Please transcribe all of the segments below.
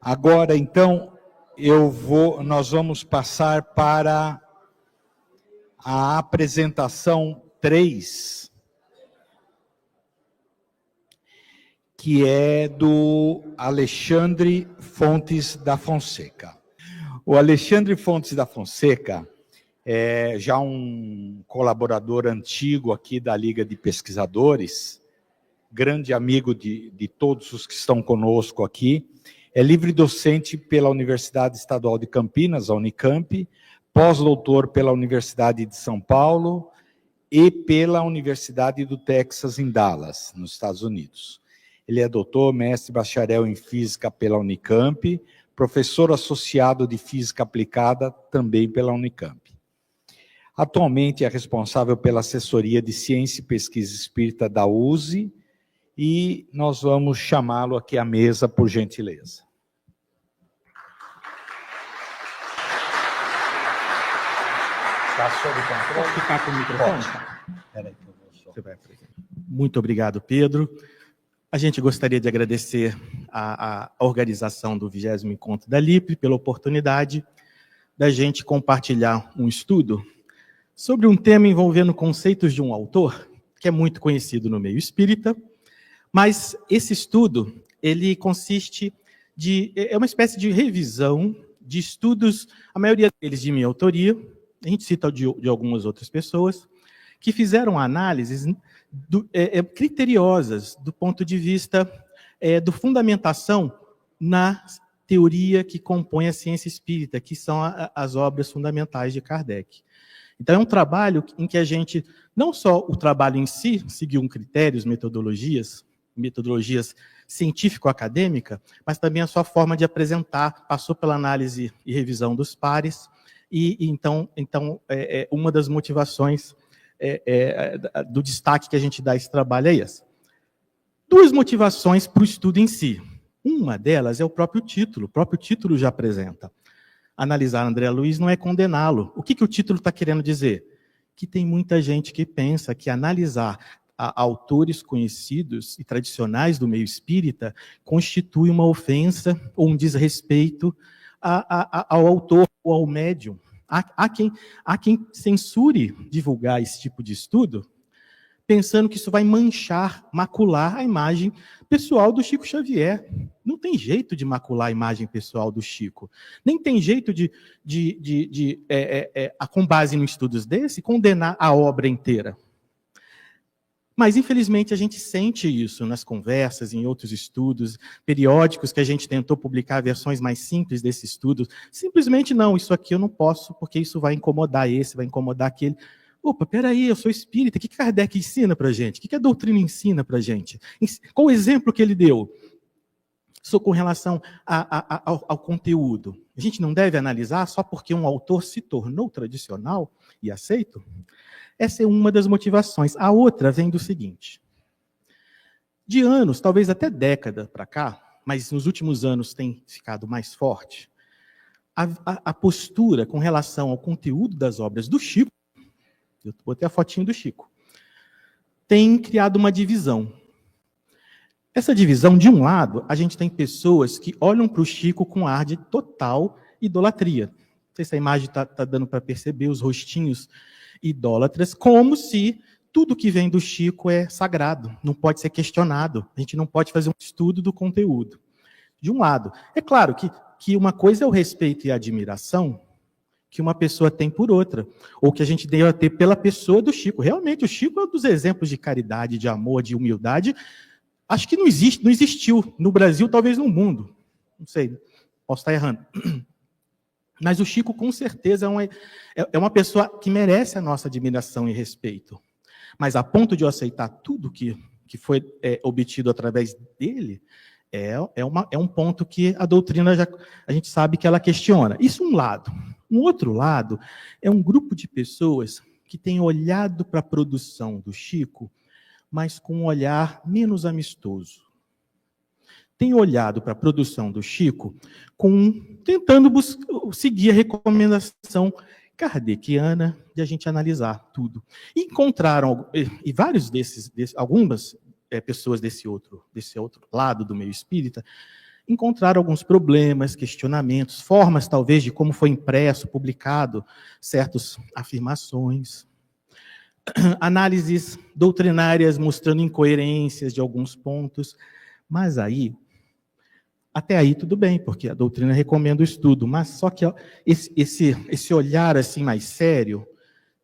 Agora, então, nós vamos passar para a apresentação 3, que é do Alexandre Fontes da Fonseca. O Alexandre Fontes da Fonseca é já um colaborador antigo aqui da Liga de Pesquisadores, grande amigo de todos os que estão conosco aqui. É livre-docente pela Universidade Estadual de Campinas, a Unicamp, pós-doutor pela Universidade de São Paulo e pela Universidade do Texas, em Dallas, nos Estados Unidos. Ele é doutor, mestre, bacharel em Física pela Unicamp, professor associado de Física Aplicada também pela Unicamp. Atualmente é responsável pela assessoria de Ciência e Pesquisa Espírita da USE, e nós vamos chamá-lo aqui à mesa, por gentileza. Está sob controle? Pode ficar com o microfone? Peraí, que eu vou só. Você vai apresentar. Muito obrigado, Pedro. A gente gostaria de agradecer a organização do 20º Encontro da LIPRE pela oportunidade da gente compartilhar um estudo sobre um tema envolvendo conceitos de um autor que é muito conhecido no meio espírita. Mas esse estudo, ele consiste é uma espécie de revisão de estudos, a maioria deles de minha autoria, a gente cita de algumas outras pessoas, que fizeram análises criteriosas do ponto de vista do fundamentação na teoria que compõe a ciência espírita, que são as obras fundamentais de Kardec. Então, é um trabalho em que a gente, não só o trabalho em si, seguiu critérios, metodologias científico-acadêmica, mas também a sua forma de apresentar, passou pela análise e revisão dos pares, e então uma das motivações do destaque que a gente dá a esse trabalho é essa. Duas motivações para o estudo em si. Uma delas é o próprio título já apresenta. Analisar André Luiz não é condená-lo. O que o título está querendo dizer? Que tem muita gente que pensa que analisar autores conhecidos e tradicionais do meio espírita constitui uma ofensa ou um desrespeito ao autor ou ao médium. Há quem censure divulgar esse tipo de estudo, pensando que isso vai macular a imagem pessoal do Chico Xavier. Não tem jeito de macular a imagem pessoal do Chico. Nem tem jeito com base em estudos desse, condenar a obra inteira. Mas, infelizmente, a gente sente isso nas conversas, em outros estudos periódicos que a gente tentou publicar versões mais simples desse estudo. Simplesmente, não, isso aqui eu não posso, porque isso vai incomodar esse, vai incomodar aquele. Opa, peraí, eu sou espírita, o que Kardec ensina para a gente? O que a doutrina ensina para a gente? Qual o exemplo que ele deu? Com relação ao conteúdo. A gente não deve analisar só porque um autor se tornou tradicional e aceito? Essa é uma das motivações. A outra vem do seguinte. De anos, talvez até década para cá, mas nos últimos anos tem ficado mais forte, a postura com relação ao conteúdo das obras do Chico, eu botei a fotinho do Chico, tem criado uma divisão. Essa divisão, de um lado, a gente tem pessoas que olham para o Chico com ar de total idolatria. Não sei se a imagem está dando para perceber os rostinhos idólatras, como se tudo que vem do Chico é sagrado, não pode ser questionado, a gente não pode fazer um estudo do conteúdo. De um lado. É claro que uma coisa é o respeito e a admiração que uma pessoa tem por outra, ou que a gente deve ter pela pessoa do Chico. Realmente, o Chico é um dos exemplos de caridade, de amor, de humildade. Acho que não existiu no Brasil, talvez no mundo. Não sei, posso estar errando. Mas o Chico, com certeza, é uma pessoa que merece a nossa admiração e respeito. Mas a ponto de eu aceitar tudo que foi obtido através dele, é um ponto que a doutrina, a gente sabe que ela questiona. Isso um lado. Um outro lado é um grupo de pessoas que tem olhado para a produção do Chico, mas com um olhar menos amistoso. Tem olhado para a produção do Chico tentando seguir a recomendação kardeciana de a gente analisar tudo. E encontraram, e algumas pessoas desse outro lado do meio espírita, encontrar alguns problemas, questionamentos, formas talvez de como foi impresso, publicado certas afirmações, análises doutrinárias mostrando incoerências de alguns pontos, mas aí, até aí tudo bem, porque a doutrina recomenda o estudo, mas só que ó, esse olhar assim mais sério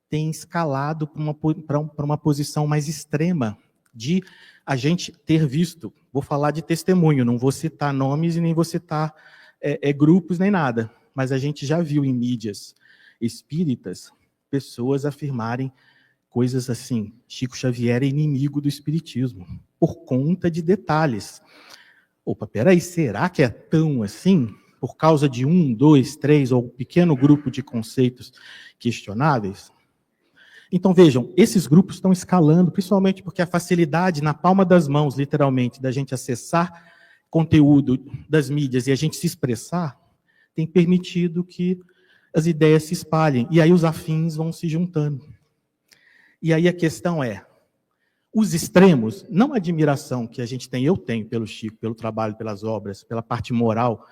tem escalado para uma posição mais extrema de a gente ter visto, vou falar de testemunho, não vou citar nomes e nem vou citar grupos nem nada, mas a gente já viu em mídias espíritas pessoas afirmarem coisas assim, Chico Xavier é inimigo do espiritismo, por conta de detalhes. Opa, peraí, será que é tão assim? Por causa de 1, 2, 3, ou um pequeno grupo de conceitos questionáveis? Então, vejam, esses grupos estão escalando, principalmente porque a facilidade na palma das mãos, literalmente, da gente acessar conteúdo das mídias e a gente se expressar, tem permitido que as ideias se espalhem. E aí os afins vão se juntando. E aí a questão é, os extremos, não a admiração que a gente tem, eu tenho pelo Chico, pelo trabalho, pelas obras, pela parte moral,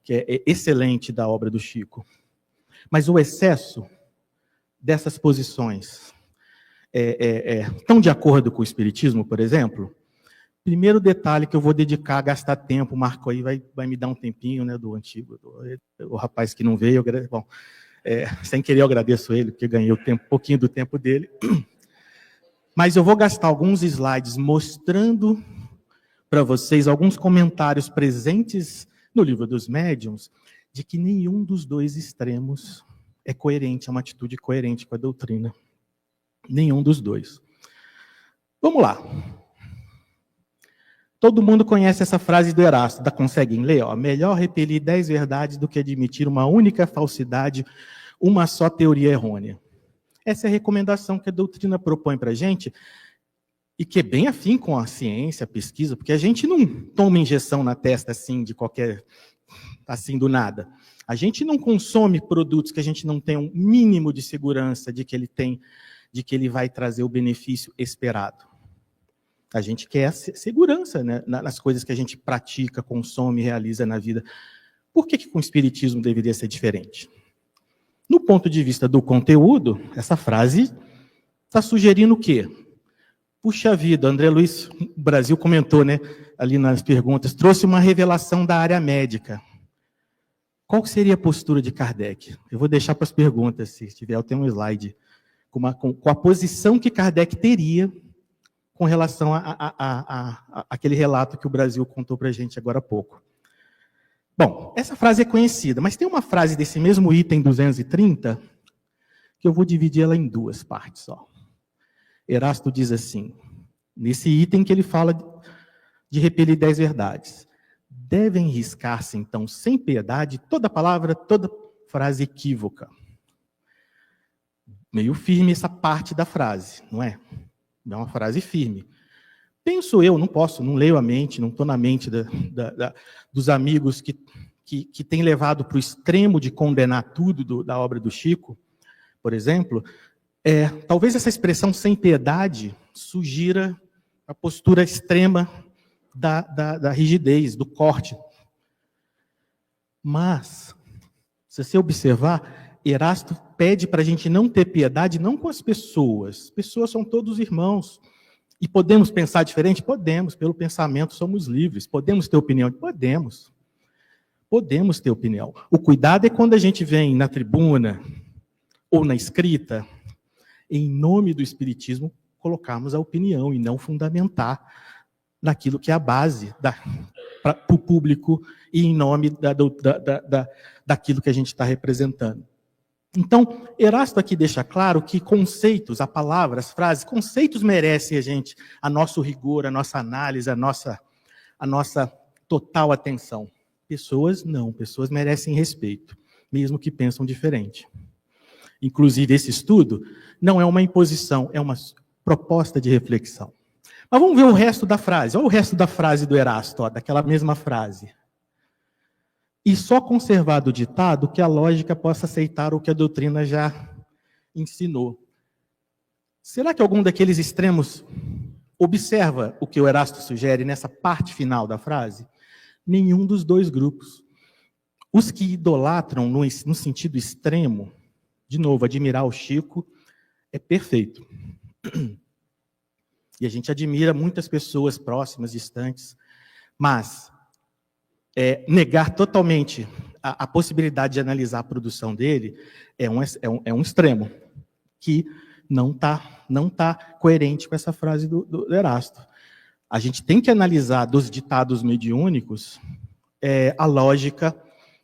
que é excelente da obra do Chico, mas o excesso dessas posições estão de acordo com o Espiritismo, por exemplo? Primeiro detalhe que eu vou dedicar a gastar tempo, o Marco aí vai me dar um tempinho, né, do antigo, o rapaz que não veio, bom, sem querer eu agradeço ele, porque ganhei um pouquinho do tempo dele, mas eu vou gastar alguns slides mostrando para vocês alguns comentários presentes no Livro dos Médiuns, de que nenhum dos dois extremos é coerente, é uma atitude coerente com a doutrina. Nenhum dos dois. Vamos lá. Todo mundo conhece essa frase do Erasto, conseguem ler? Ó, melhor repelir 10 verdades do que admitir uma única falsidade, uma só teoria errônea. Essa é a recomendação que a doutrina propõe para a gente, e que é bem afim com a ciência, a pesquisa, porque a gente não toma injeção na testa assim, de qualquer, assim do nada. A gente não consome produtos que a gente não tem um mínimo de segurança de que ele vai trazer o benefício esperado. A gente quer segurança, né, nas coisas que a gente pratica, consome, realiza na vida. Por que com o Espiritismo deveria ser diferente? No ponto de vista do conteúdo, essa frase está sugerindo o quê? Puxa vida, André Luiz Brasil comentou, né, ali nas perguntas, trouxe uma revelação da área médica. Qual seria a postura de Kardec? Eu vou deixar para as perguntas, se tiver, eu tenho um slide, com a posição que Kardec teria com relação a aquele relato que o Brasil contou para a gente agora há pouco. Bom, essa frase é conhecida, mas tem uma frase desse mesmo item 230, que eu vou dividir ela em duas partes. Ó. Erasto diz assim, nesse item que ele fala de repelir 10 verdades. Devem riscar-se, então, sem piedade, toda palavra, toda frase equívoca. Meio firme essa parte da frase, não é? É uma frase firme. Penso eu, não leio a mente, não estou na mente dos amigos que têm levado para o extremo de condenar tudo da obra do Chico, por exemplo, talvez essa expressão sem piedade sugira a postura extrema da rigidez, do corte. Mas, se você observar, Erasto pede para a gente não ter piedade, não com as pessoas. Pessoas são todos irmãos. E podemos pensar diferente? Podemos. Pelo pensamento somos livres. Podemos ter opinião? Podemos. Podemos ter opinião. O cuidado é quando a gente vem na tribuna ou na escrita, em nome do Espiritismo, colocarmos a opinião e não fundamentar naquilo que é a base para o público e em nome daquilo que a gente está representando. Então, Erasto aqui deixa claro que conceitos, a palavra, as frases, conceitos merecem a nosso rigor, a nossa análise, a nossa total atenção. Pessoas não, pessoas merecem respeito, mesmo que pensam diferente. Inclusive, esse estudo não é uma imposição, é uma proposta de reflexão. Mas vamos ver o resto da frase. Olha o resto da frase do Erasto, daquela mesma frase. E só conservar do ditado que a lógica possa aceitar o que a doutrina já ensinou. Será que algum daqueles extremos observa o que o Erasto sugere nessa parte final da frase? Nenhum dos dois grupos. Os que idolatram no sentido extremo, de novo, admirar o Chico é perfeito. E a gente admira muitas pessoas próximas, distantes, mas negar totalmente a possibilidade de analisar a produção dele é um extremo, que não tá coerente com essa frase do Erasto. A gente tem que analisar dos ditados mediúnicos a lógica,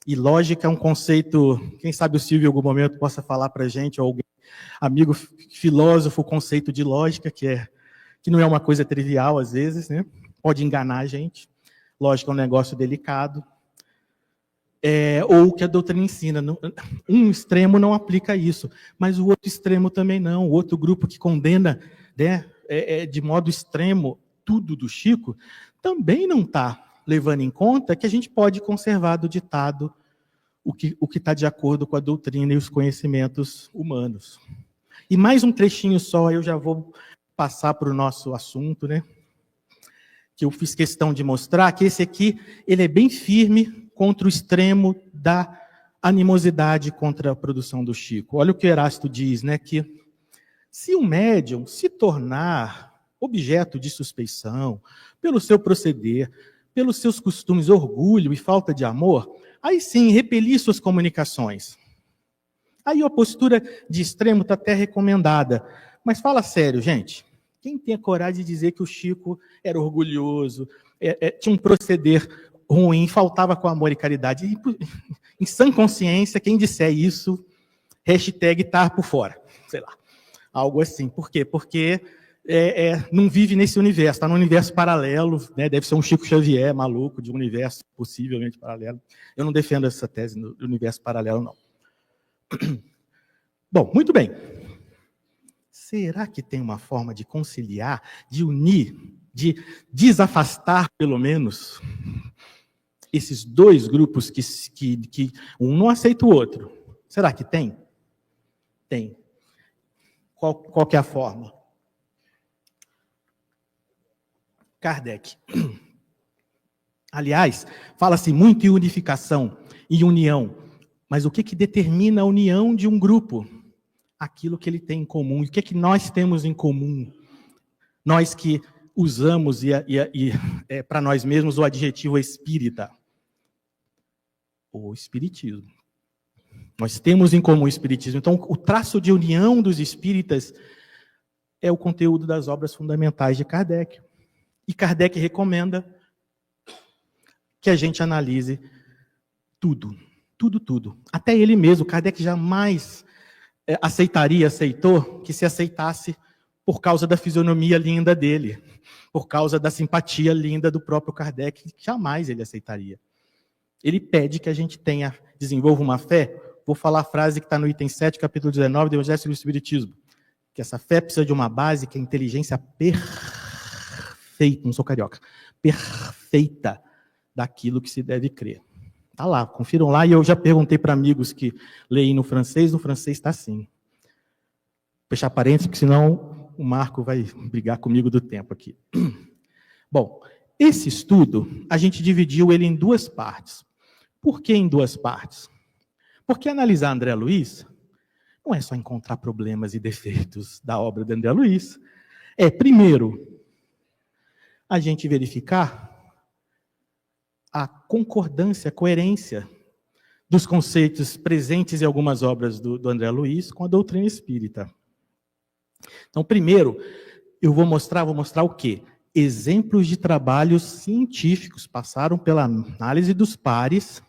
e lógica é um conceito, quem sabe o Silvio em algum momento possa falar para a gente, ou alguém, amigo filósofo, o conceito de lógica, que não é uma coisa trivial às vezes, né? Pode enganar a gente. Lógica é um negócio delicado. Ou que a doutrina ensina. Um extremo não aplica isso, mas o outro extremo também não. O outro grupo que condena, né, de modo extremo tudo do Chico, também não está levando em conta que a gente pode conservar do ditado o que está de acordo com a doutrina e os conhecimentos humanos. E mais um trechinho só, eu já vou passar para o nosso assunto, né? Que eu fiz questão de mostrar, que esse aqui ele é bem firme contra o extremo da animosidade contra a produção do Chico. Olha o que o Erasto diz, né? Que se um médium se tornar objeto de suspeição pelo seu proceder, pelos seus costumes, orgulho e falta de amor, aí sim, repelir suas comunicações. Aí a postura de extremo está até recomendada. Mas fala sério, gente. Quem tem a coragem de dizer que o Chico era orgulhoso, tinha um proceder ruim, faltava com amor e caridade? E, em sã consciência, quem disser isso, hashtag tá por fora. Sei lá, algo assim. Por quê? Porque não vive nesse universo, está num universo paralelo, né? Deve ser um Chico Xavier maluco, de um universo possivelmente paralelo. Eu não defendo essa tese do universo paralelo, não. Bom, muito bem. Será que tem uma forma de conciliar, de unir, de desafastar, pelo menos, esses dois grupos que um não aceita o outro? Será que tem? Tem. Qual que é a forma? Kardec. Aliás, fala-se muito em unificação e união, mas o que determina a união de um grupo? Aquilo que ele tem em comum. E o que nós temos em comum? Nós que usamos para nós mesmos o adjetivo espírita. O espiritismo. Nós temos em comum o espiritismo. Então, o traço de união dos espíritas é o conteúdo das obras fundamentais de Kardec. E Kardec recomenda que a gente analise tudo. Tudo. Até ele mesmo. Kardec jamais aceitou que se aceitasse por causa da fisionomia linda dele, por causa da simpatia linda do próprio Kardec, jamais ele aceitaria. Ele pede que a gente desenvolva uma fé. Vou falar a frase que está no item 7, capítulo 19, do Evangelho segundo o Espiritismo, que essa fé precisa de uma base, que é a inteligência perfeita, não sou carioca, perfeita daquilo que se deve crer. Está lá, confiram lá, e eu já perguntei para amigos que leem no francês está assim. Vou fechar parênteses, porque senão o Marco vai brigar comigo do tempo aqui. Bom, esse estudo, a gente dividiu ele em duas partes. Por que em duas partes? Porque analisar André Luiz não é só encontrar problemas e defeitos da obra de André Luiz. Primeiro, a gente verificar a concordância, a coerência dos conceitos presentes em algumas obras do André Luiz com a doutrina espírita. Então, primeiro, eu vou mostrar o quê? Exemplos de trabalhos científicos, passaram pela análise dos pares,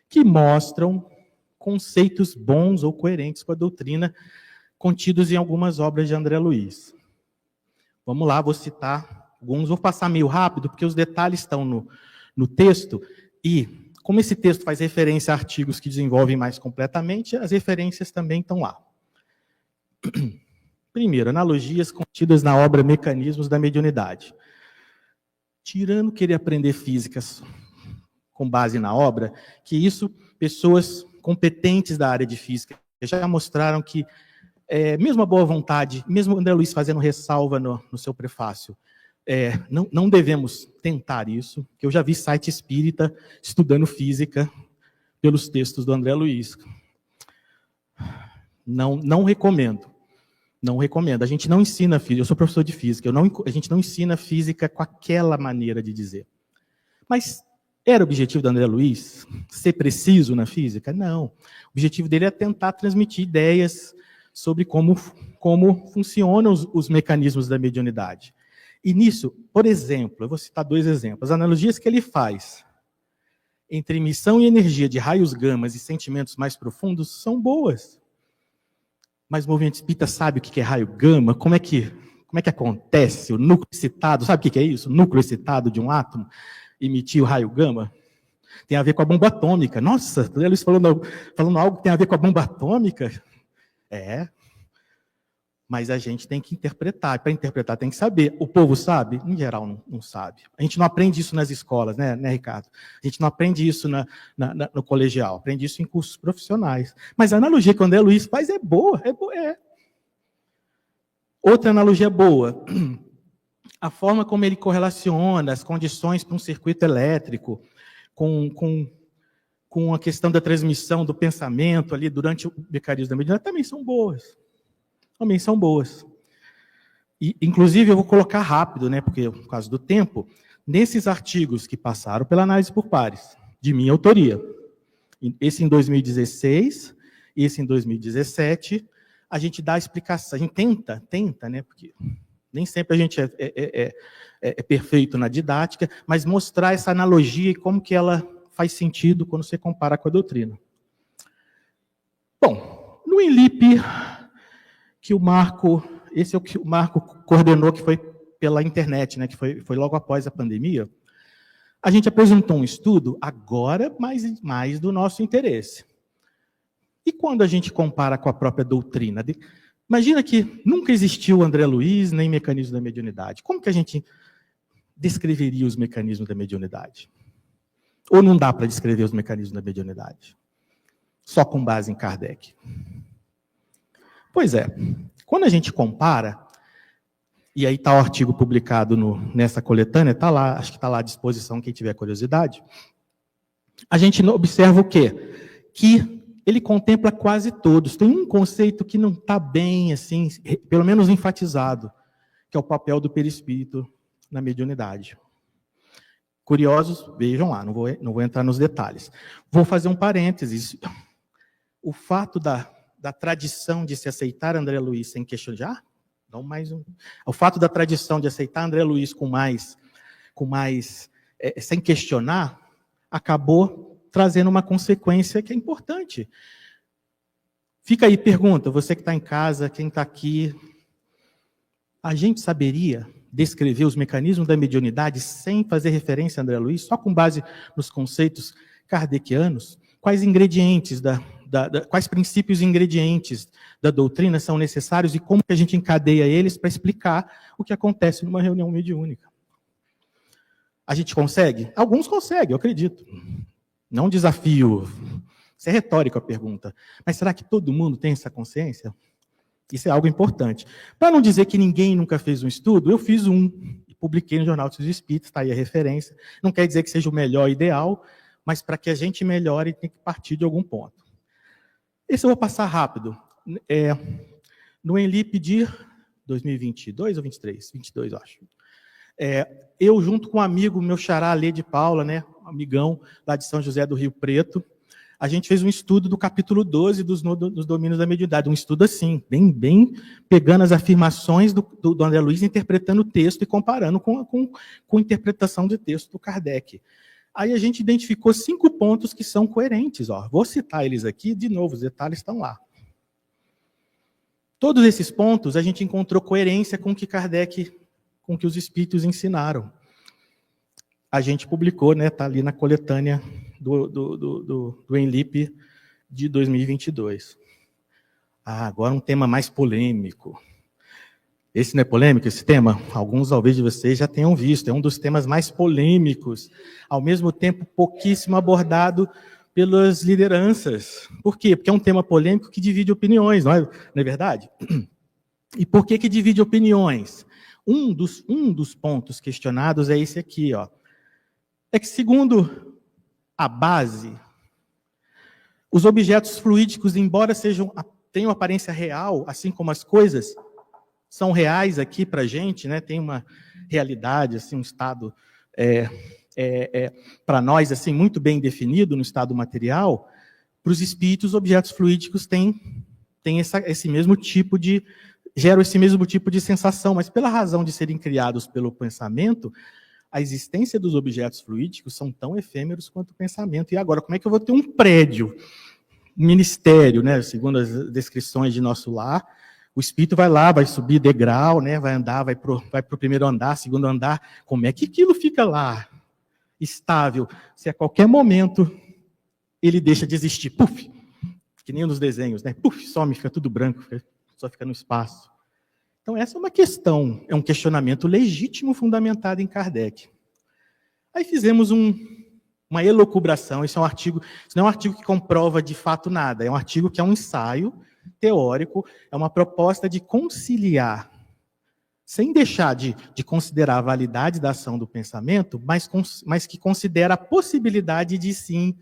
que mostram conceitos bons ou coerentes com a doutrina contidos em algumas obras de André Luiz. Vamos lá, vou citar alguns, vou passar meio rápido, porque os detalhes estão no texto, e como esse texto faz referência a artigos que desenvolvem mais completamente, as referências também estão lá. Primeiro, analogias contidas na obra Mecanismos da Mediunidade. Tirando querer aprender físicas com base na obra, que isso, pessoas competentes da área de física já mostraram que, mesmo a boa vontade, mesmo André Luiz fazendo ressalva no seu prefácio, não devemos tentar isso, que eu já vi site espírita estudando física pelos textos do André Luiz. Não recomendo. Não recomendo. A gente não ensina física. Eu sou professor de física. A gente não ensina física com aquela maneira de dizer. Mas era o objetivo do André Luiz ser preciso na física? Não. O objetivo dele é tentar transmitir ideias sobre como funcionam os mecanismos da mediunidade. E nisso, por exemplo, eu vou citar 2 exemplos. As analogias que ele faz entre emissão e energia de raios gamas e sentimentos mais profundos são boas. Mas o movimento espírita sabe o que é raio gama? Como é que acontece? O núcleo excitado, sabe o que é isso? O núcleo excitado de um átomo emitir o raio gama? Tem a ver com a bomba atômica. Nossa, eles falando algo que tem a ver com a bomba atômica? Mas a gente tem que interpretar. Para interpretar tem que saber. O povo sabe? Em geral não sabe. A gente não aprende isso nas escolas, né, Ricardo? A gente não aprende isso no colegial. Aprende isso em cursos profissionais. Mas a analogia que o André Luiz faz é boa. Outra analogia boa. A forma como ele correlaciona as condições para um circuito elétrico com a questão da transmissão do pensamento ali durante o mecanismo da mediunidade também são boas. Também são boas. E, inclusive, eu vou colocar rápido, né, porque por causa do tempo, nesses artigos que passaram pela análise por pares, de minha autoria, esse em 2016, esse em 2017, a gente dá a explicação, a gente tenta, né, porque nem sempre a gente é perfeito na didática, mas mostrar essa analogia e como que ela faz sentido quando você compara com a doutrina. Bom, no ENLIP, que o Marco, esse é o que o Marco coordenou, que foi pela internet, né, que foi logo após a pandemia, a gente apresentou um estudo, agora mais do nosso interesse. E quando a gente compara com a própria doutrina? Imagina que nunca existiu André Luiz, nem mecanismo da mediunidade. Como que a gente descreveria os mecanismos da mediunidade? Ou não dá para descrever os mecanismos da mediunidade? Só com base em Kardec. Pois é, quando a gente compara, e aí está o artigo publicado nessa coletânea, está lá, acho que está lá à disposição, quem tiver curiosidade, a gente observa o quê? Que ele contempla quase todos. Tem um conceito que não está bem, assim, pelo menos enfatizado, que é o papel do perispírito na mediunidade. Curiosos, vejam lá, não vou entrar nos detalhes. Vou fazer um parênteses. O fato da tradição de se aceitar André Luiz sem questionar, o fato da tradição de aceitar André Luiz sem questionar, acabou trazendo uma consequência que é importante. Fica aí, pergunta, você que está em casa, quem está aqui, a gente saberia descrever os mecanismos da mediunidade sem fazer referência a André Luiz, só com base nos conceitos kardecianos? Quais ingredientes quais princípios e ingredientes da doutrina são necessários e como que a gente encadeia eles para explicar o que acontece numa reunião mediúnica? A gente consegue? Alguns conseguem, eu acredito. Não desafio. Isso é retórica a pergunta. Mas será que todo mundo tem essa consciência? Isso é algo importante. Para não dizer que ninguém nunca fez um estudo, eu fiz um e publiquei no Jornal dos Espíritos, está aí a referência. Não quer dizer que seja o melhor ideal, mas para que a gente melhore, tem que partir de algum ponto. Esse eu vou passar rápido. No ENLIP de 2022 ou 23? 22, eu acho. Eu, junto com um amigo, meu xará, Lê de Paula, né, um amigão lá de São José do Rio Preto, a gente fez um estudo do capítulo 12 dos domínios da mediunidade. Um estudo assim, bem pegando as afirmações do André Luiz, interpretando o texto e comparando com a interpretação de texto do Kardec. Aí a gente identificou 5 pontos que são coerentes. Vou citar eles aqui, de novo, os detalhes estão lá. Todos esses pontos a gente encontrou coerência com o que Kardec, com o que os espíritos ensinaram. A gente publicou, né, está ali na coletânea do ENLIP de 2022. Agora um tema mais polêmico. Esse não é polêmico, esse tema? Alguns, talvez, de vocês já tenham visto. É um dos temas mais polêmicos, ao mesmo tempo pouquíssimo abordado pelas lideranças. Por quê? Porque é um tema polêmico que divide opiniões, não é verdade? E por que divide opiniões? Um dos pontos questionados é esse aqui, ó. É que, segundo a base, os objetos fluídicos, embora tenham aparência real, assim como as coisas são reais aqui para a gente, né? Tem uma realidade, assim, um estado para nós assim muito bem definido no estado material. Para os espíritos, objetos fluídicos geram esse mesmo tipo de sensação, mas pela razão de serem criados pelo pensamento, a existência dos objetos fluídicos são tão efêmeros quanto o pensamento. E agora, como é que eu vou ter um prédio, um ministério, né? Segundo as descrições de Nosso Lar, o espírito vai lá, vai subir degrau, né? Vai andar, vai pro primeiro andar, segundo andar. Como é que aquilo fica lá, estável, se a qualquer momento ele deixa de existir? Puf! Que nem nos desenhos, né? Puf, some, fica tudo branco, só fica no espaço. Então, essa é uma questão, é um questionamento legítimo, fundamentado em Kardec. Aí fizemos uma elucubração, isso não é um artigo que comprova de fato nada, é um artigo que é um ensaio teórico, é uma proposta de conciliar, sem deixar de considerar a validade da ação do pensamento, mas que considera a possibilidade de, sim,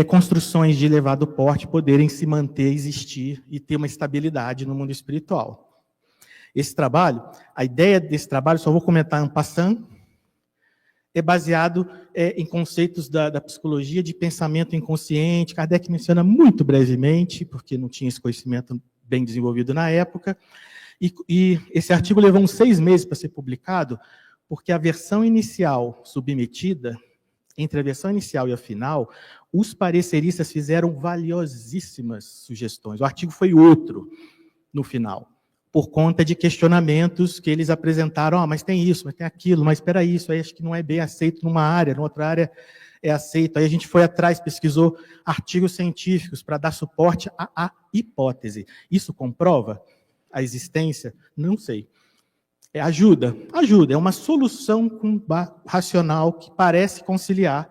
construções de elevado porte poderem se manter, existir e ter uma estabilidade no mundo espiritual. A ideia desse trabalho, só vou comentar en passant, é baseado em conceitos da psicologia de pensamento inconsciente. Kardec menciona muito brevemente, porque não tinha esse conhecimento bem desenvolvido na época, e esse artigo levou uns 6 meses para ser publicado, porque a versão inicial submetida, entre a versão inicial e a final, os pareceristas fizeram valiosíssimas sugestões. O artigo foi outro no final, por conta de questionamentos que eles apresentaram. Mas tem isso, mas tem aquilo, mas espera isso, aí acho que não é bem aceito numa área, numa outra área é aceito. Aí a gente foi atrás, pesquisou artigos científicos para dar suporte à hipótese. Isso comprova a existência? Não sei. Ajuda, é uma solução racional que parece conciliar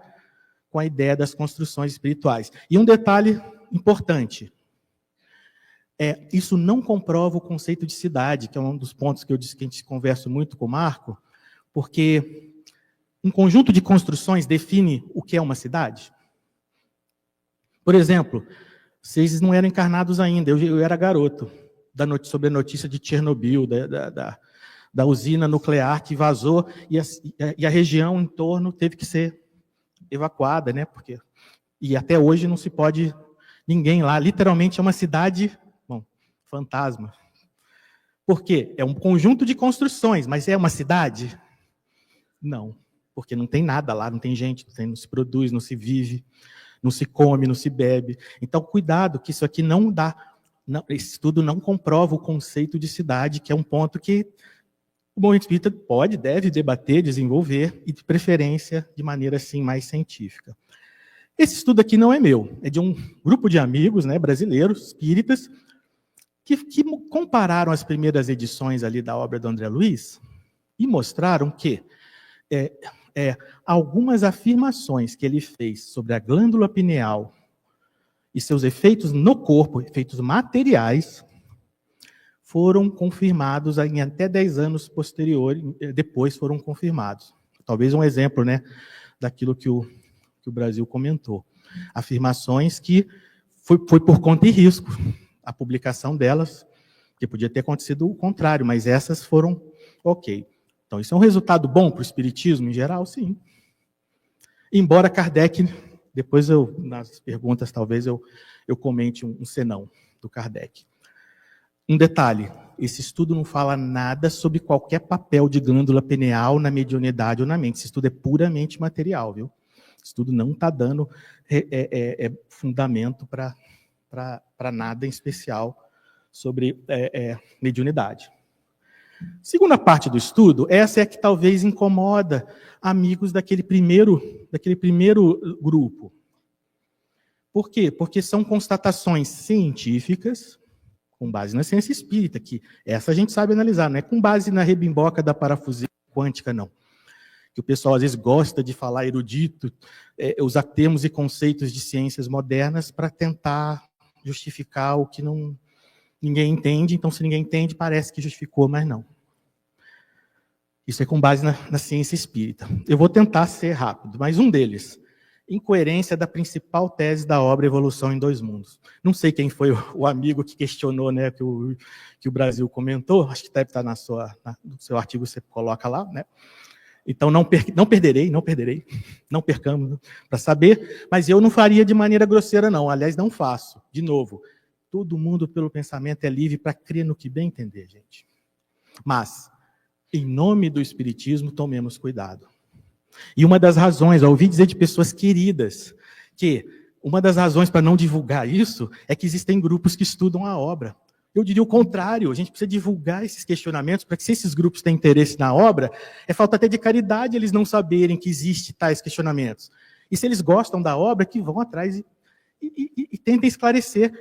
com a ideia das construções espirituais. E um detalhe importante, isso não comprova o conceito de cidade, que é um dos pontos que eu disse que a gente conversa muito com o Marco, porque um conjunto de construções define o que é uma cidade. Por exemplo, vocês não eram encarnados ainda, eu era garoto, sobre a notícia de Chernobyl, da usina nuclear que vazou, e a região em torno teve que ser evacuada, né? E até hoje não se pode ninguém lá, literalmente é uma cidade, fantasma. Por quê? É um conjunto de construções, mas é uma cidade? Não, porque não tem nada lá, não tem gente, não se produz, não se vive, não se come, não se bebe. Então, cuidado, que isso aqui não dá, esse estudo não comprova o conceito de cidade, que é um ponto que o movimento espírita deve debater, desenvolver, e de preferência de maneira assim mais científica. Esse estudo aqui não é meu, é de um grupo de amigos, né, brasileiros, espíritas, que compararam as primeiras edições ali da obra do André Luiz e mostraram que algumas afirmações que ele fez sobre a glândula pineal e seus efeitos no corpo, efeitos materiais, foram confirmados em até 10 anos depois foram confirmados. Talvez um exemplo, né, daquilo que o Brasil comentou. Afirmações que foi por conta e risco a publicação delas, que podia ter acontecido o contrário, mas essas foram ok. Então, isso é um resultado bom para o espiritismo em geral? Sim. Embora Kardec, depois nas perguntas talvez eu comente um senão do Kardec. Um detalhe, esse estudo não fala nada sobre qualquer papel de glândula pineal na mediunidade ou na mente. Esse estudo é puramente material, viu? Esse estudo não está dando fundamento para nada em especial sobre mediunidade. Segunda parte do estudo, essa é a que talvez incomoda amigos daquele primeiro grupo. Por quê? Porque são constatações científicas, com base na ciência espírita, que essa a gente sabe analisar, não é com base na rebimboca da parafusia quântica, não. Que o pessoal às vezes gosta de falar erudito, usar termos e conceitos de ciências modernas para tentar justificar o que não ninguém entende, então se ninguém entende, parece que justificou, mas não. Isso é com base na ciência espírita. Eu vou tentar ser rápido, mas um deles, incoerência da principal tese da obra Evolução em Dois Mundos. Não sei quem foi o amigo que questionou, né, que o Brasil comentou, acho que deve estar no seu artigo, você coloca lá, né? Então, não perderei, não percamos para saber, mas eu não faria de maneira grosseira, não. Aliás, não faço. De novo, todo mundo, pelo pensamento, é livre para crer no que bem entender, gente. Mas, em nome do Espiritismo, tomemos cuidado. E uma das razões, eu ouvi dizer de pessoas queridas, que uma das razões para não divulgar isso é que existem grupos que estudam a obra. Eu diria o contrário, a gente precisa divulgar esses questionamentos para que, se esses grupos têm interesse na obra, é falta até de caridade eles não saberem que existem tais questionamentos. E se eles gostam da obra, que vão atrás e tentem esclarecer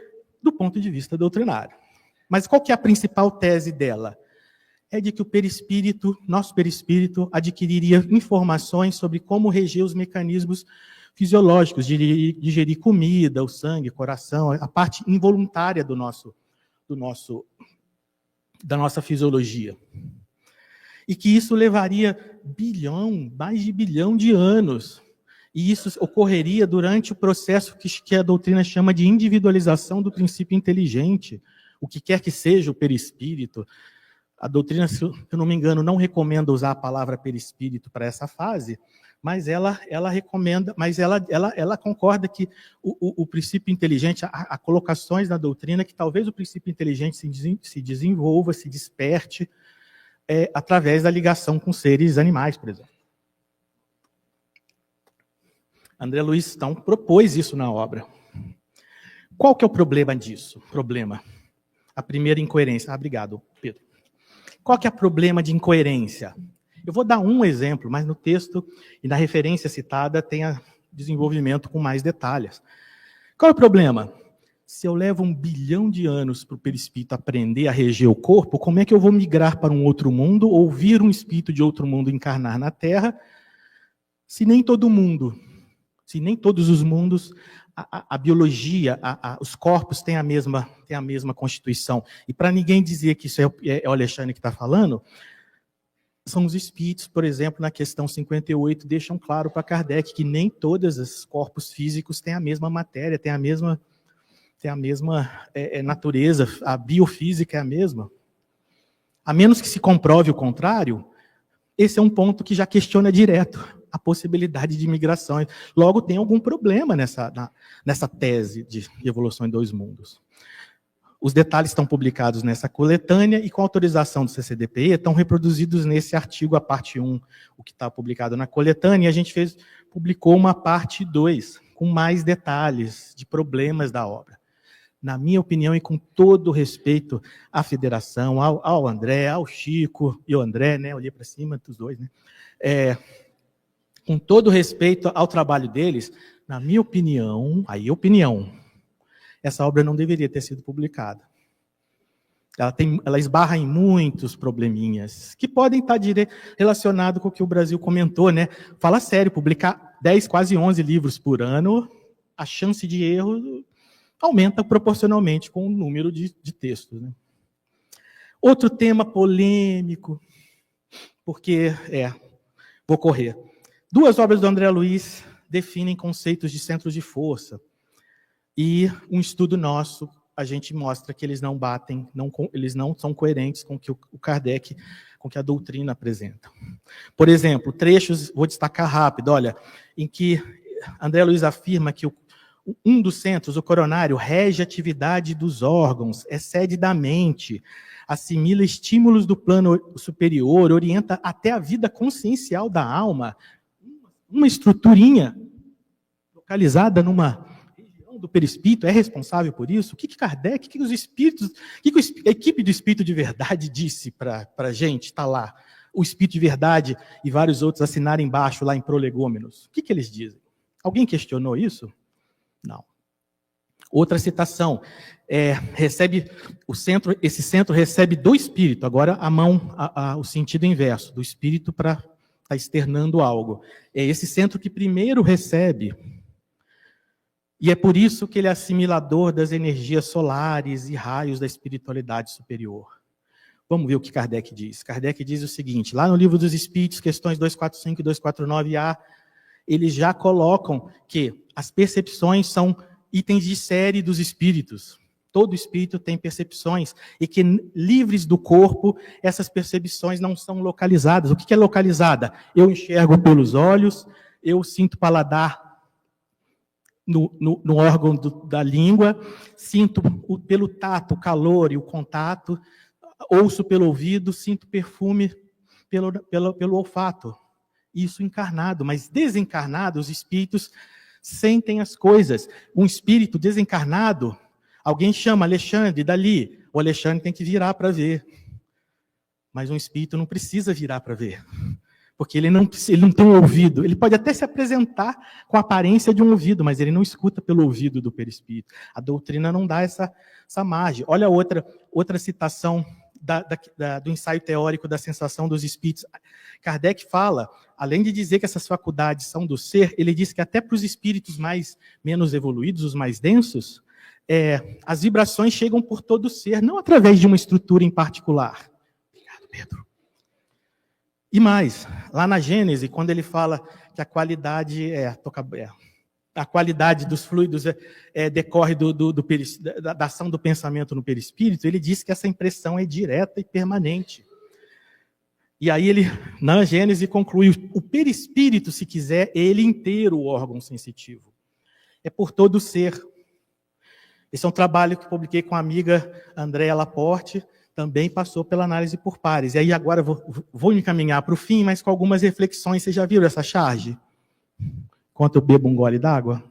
do ponto de vista doutrinário. Mas qual que é a principal tese dela? É de que o perispírito, nosso perispírito, adquiriria informações sobre como reger os mecanismos fisiológicos, de digerir comida, o sangue, o coração, a parte involuntária da nossa fisiologia. E que isso levaria mais de bilhão de anos. E isso ocorreria durante o processo que a doutrina chama de individualização do princípio inteligente, o que quer que seja o perispírito. A doutrina, se eu não me engano, não recomenda usar a palavra perispírito para essa fase, mas ela recomenda, mas ela concorda que o princípio inteligente, há colocações na doutrina que talvez o princípio inteligente se desenvolva, se desperte através da ligação com seres animais, por exemplo. André Luiz, então, propôs isso na obra. Qual que é o problema disso? A primeira incoerência. Obrigado, Pedro. Qual que é o problema de incoerência? Eu vou dar um exemplo, mas no texto e na referência citada tem desenvolvimento com mais detalhes. Qual é o problema? Se eu levo 1 bilhão de anos para o perispírito aprender a reger o corpo, como é que eu vou migrar para um outro mundo, ou vir um espírito de outro mundo encarnar na Terra, se nem todos os mundos, a biologia, os corpos têm a mesma constituição. E para ninguém dizer que isso é o Alexandre que está falando, são os espíritos, por exemplo, na questão 58, deixam claro para Kardec que nem todos os corpos físicos têm a mesma matéria, têm a mesma natureza, a biofísica é a mesma. A menos que se comprove o contrário, esse é um ponto que já questiona direto a possibilidade de migrações. Logo, tem algum problema nessa tese de evolução em dois mundos. Os detalhes estão publicados nessa coletânea e, com autorização do CCDPE, estão reproduzidos nesse artigo, a parte 1, o que está publicado na coletânea, e a gente publicou uma parte 2, com mais detalhes de problemas da obra. Na minha opinião, e com todo respeito à federação, ao André, ao Chico e ao André, né? Olhei para cima dos dois, né? Com todo respeito ao trabalho deles, na minha opinião, essa obra não deveria ter sido publicada. Ela esbarra em muitos probleminhas, que podem estar relacionados com o que o Brasil comentou, né? Fala sério, publicar 10, quase 11 livros por ano, a chance de erro aumenta proporcionalmente com o número de textos, né? Outro tema polêmico, porque, vou correr. 2 obras do André Luiz definem conceitos de centros de força. E um estudo nosso, a gente mostra que eles não batem, eles não são coerentes com o que o Kardec, com o que a doutrina apresenta. Por exemplo, trechos, vou destacar rápido, olha, em que André Luiz afirma que um dos centros, o coronário, rege a atividade dos órgãos, é sede da mente, assimila estímulos do plano superior, orienta até a vida consciencial da alma, uma estruturinha localizada numa do perispírito é responsável por isso? O que Kardec, o que os espíritos, o que a equipe do Espírito de Verdade disse para a gente? Está lá, o Espírito de Verdade e vários outros assinaram embaixo, lá em Prolegômenos. O que eles dizem? Alguém questionou isso? Não. Outra citação, esse centro recebe do Espírito, agora o sentido inverso, do Espírito para estar externando algo. É esse centro que primeiro recebe. E é por isso que ele é assimilador das energias solares e raios da espiritualidade superior. Vamos ver o que Kardec diz. Kardec diz o seguinte, lá no Livro dos Espíritos, questões 245 e 249a, eles já colocam que as percepções são itens de série dos espíritos. Todo espírito tem percepções e que, livres do corpo, essas percepções não são localizadas. O que é localizada? Eu enxergo pelos olhos, eu sinto paladar no órgão da língua, sinto pelo tato o calor e o contato, ouço pelo ouvido, sinto perfume pelo olfato. Isso encarnado, mas desencarnado, os espíritos sentem as coisas. Um espírito desencarnado, alguém chama Alexandre dali, o Alexandre tem que virar para ver. Mas um espírito não precisa virar para ver, porque ele não tem um ouvido. Ele pode até se apresentar com a aparência de um ouvido, mas ele não escuta pelo ouvido do perispírito. A doutrina não dá essa margem. Olha outra citação do ensaio teórico da sensação dos espíritos. Kardec fala, além de dizer que essas faculdades são do ser, ele diz que até para os espíritos menos evoluídos, os mais densos, as vibrações chegam por todo o ser, não através de uma estrutura em particular. Obrigado, Pedro. E mais, lá na Gênese, quando ele fala que a qualidade dos fluidos decorre da ação do pensamento no perispírito, ele diz que essa impressão é direta e permanente. E aí ele, na Gênese, conclui, o perispírito, se quiser, é ele inteiro o órgão sensitivo. É por todo o ser. Esse é um trabalho que publiquei com a amiga Andréa Laporte, também passou pela análise por pares. E aí agora vou me encaminhar para o fim, mas com algumas reflexões. Vocês já viram essa charge? Enquanto eu bebo um gole d'água?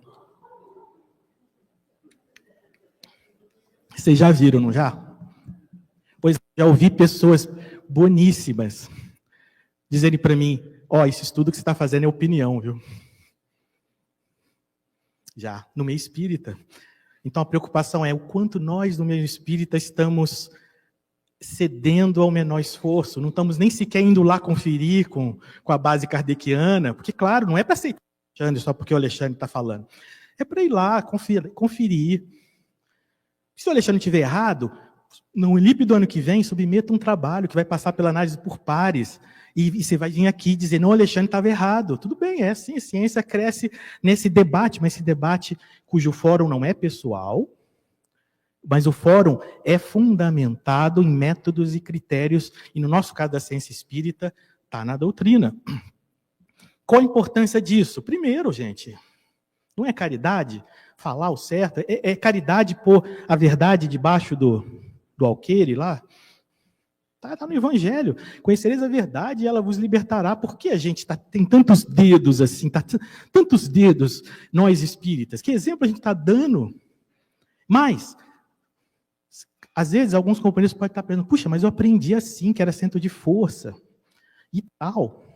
Vocês já viram, não já? Pois já ouvi pessoas boníssimas dizerem para mim, esse estudo que você está fazendo é opinião, viu? Já, no meio espírita. Então a preocupação é o quanto nós, no meio espírita, estamos cedendo ao menor esforço, não estamos nem sequer indo lá conferir com a base kardeciana, porque, claro, não é para aceitar o Alexandre só porque o Alexandre está falando. É para ir lá, conferir. Se o Alexandre estiver errado, no INLIP do ano que vem, submeta um trabalho que vai passar pela análise por pares, e você vai vir aqui dizer, não, o Alexandre estava errado. Tudo bem, é assim, a ciência cresce nesse debate, mas esse debate cujo fórum não é pessoal, mas o fórum é fundamentado em métodos e critérios, e no nosso caso da ciência espírita, está na doutrina. Qual a importância disso? Primeiro, gente, não é caridade falar o certo, é caridade pôr a verdade debaixo do alqueire lá? Está no Evangelho. Conhecereis a verdade e ela vos libertará. Por que a gente tem tantos dedos assim, tantos dedos, nós espíritas? Que exemplo a gente está dando? Mas às vezes, alguns companheiros podem estar pensando, puxa, mas eu aprendi assim, que era centro de força, e tal.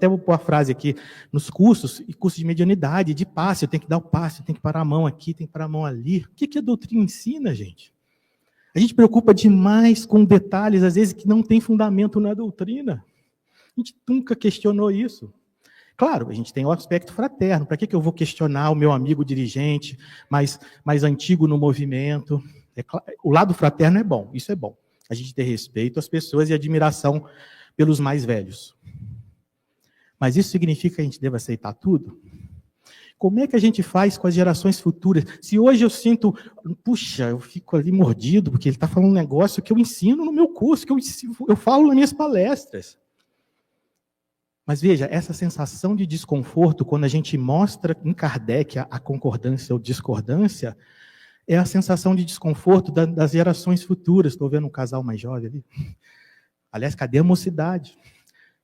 Vou pôr a frase aqui, nos cursos de mediunidade, de passe, eu tenho que dar o passe, eu tenho que parar a mão aqui, tenho que parar a mão ali. O que a doutrina ensina, gente? A gente preocupa demais com detalhes, às vezes, que não tem fundamento na doutrina. A gente nunca questionou isso. Claro, a gente tem o aspecto fraterno, para que eu vou questionar o meu amigo dirigente, mais antigo no movimento? O lado fraterno é bom, isso é bom. A gente ter respeito às pessoas e admiração pelos mais velhos. Mas isso significa que a gente deve aceitar tudo? Como é que a gente faz com as gerações futuras? Se hoje eu sinto, puxa, eu fico ali mordido, porque ele está falando um negócio que eu ensino no meu curso, que eu falo nas minhas palestras. Mas veja, essa sensação de desconforto, quando a gente mostra em Kardec a concordância ou discordância, é a sensação de desconforto das gerações futuras. Estou vendo um casal mais jovem ali. Aliás, cadê a mocidade?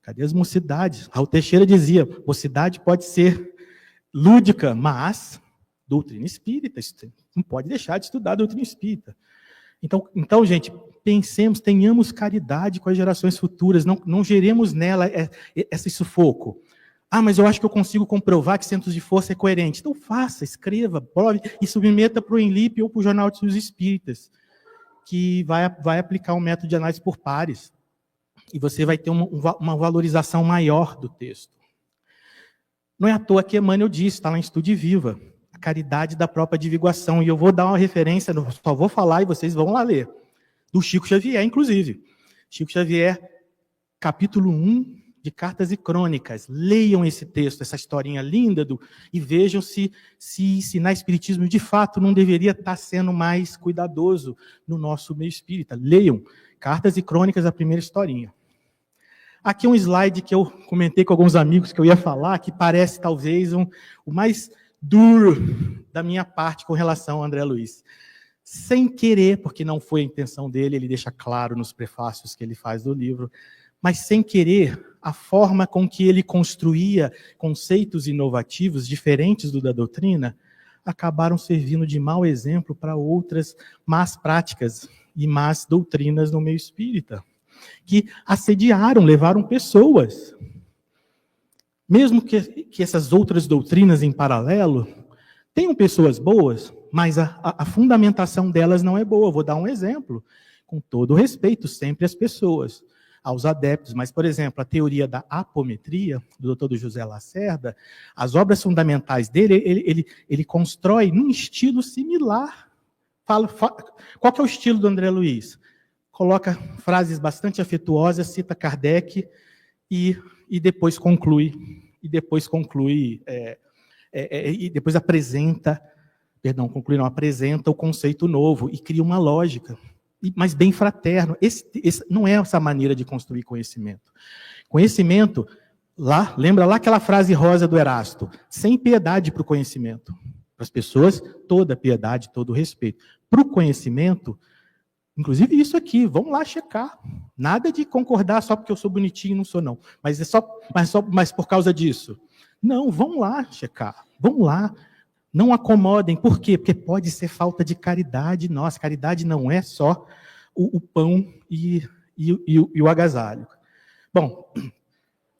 Cadê as mocidades? Raul Teixeira dizia, mocidade pode ser lúdica, mas doutrina espírita, não pode deixar de estudar a doutrina espírita. Então, gente, pensemos, tenhamos caridade com as gerações futuras, não geremos nela esse sufoco. Mas eu acho que eu consigo comprovar que centros de força é coerente. Então faça, escreva, prove e submeta para o INLIP ou para o Jornal dos Espíritas, que vai aplicar um método de análise por pares. E você vai ter uma valorização maior do texto. Não é à toa que Emmanuel disse, está lá em Estude Viva, caridade da própria divulgação. E eu vou dar uma referência, só vou falar e vocês vão lá ler, do Chico Xavier, inclusive. Chico Xavier, capítulo 1 de Cartas e Crônicas. Leiam esse texto, essa historinha linda, e vejam se ensinar espiritismo de fato não deveria estar sendo mais cuidadoso no nosso meio espírita. Leiam Cartas e Crônicas, a primeira historinha. Aqui um slide que eu comentei com alguns amigos que eu ia falar, que parece talvez o mais duro da minha parte com relação ao André Luiz. Sem querer, porque não foi a intenção dele, ele deixa claro nos prefácios que ele faz do livro, mas sem querer, a forma com que ele construía conceitos inovativos, diferentes do da doutrina, acabaram servindo de mau exemplo para outras más práticas e más doutrinas no meio espírita, que assediaram, levaram pessoas. Mesmo que essas outras doutrinas em paralelo tenham pessoas boas, mas a fundamentação delas não é boa. Vou dar um exemplo, com todo respeito sempre às pessoas, aos adeptos, mas, por exemplo, a teoria da apometria, do Dr. José Lacerda, as obras fundamentais dele, ele constrói num estilo similar. Qual que é o estilo do André Luiz? Coloca frases bastante afetuosas, cita Kardec e depois conclui, e depois apresenta o conceito novo e cria uma lógica, mas bem fraterno. Não é essa maneira de construir conhecimento. Conhecimento, lembra lá aquela frase rosa do Erasto, sem piedade para o conhecimento. Para as pessoas, toda piedade, todo respeito. Para o conhecimento, inclusive isso aqui, vamos lá checar. Nada de concordar só porque eu sou bonitinho e não sou não. Mas por causa disso. Não, vamos lá checar. Vamos lá. Não acomodem. Por quê? Porque pode ser falta de caridade. Nossa, caridade não é só o pão e o agasalho. Bom,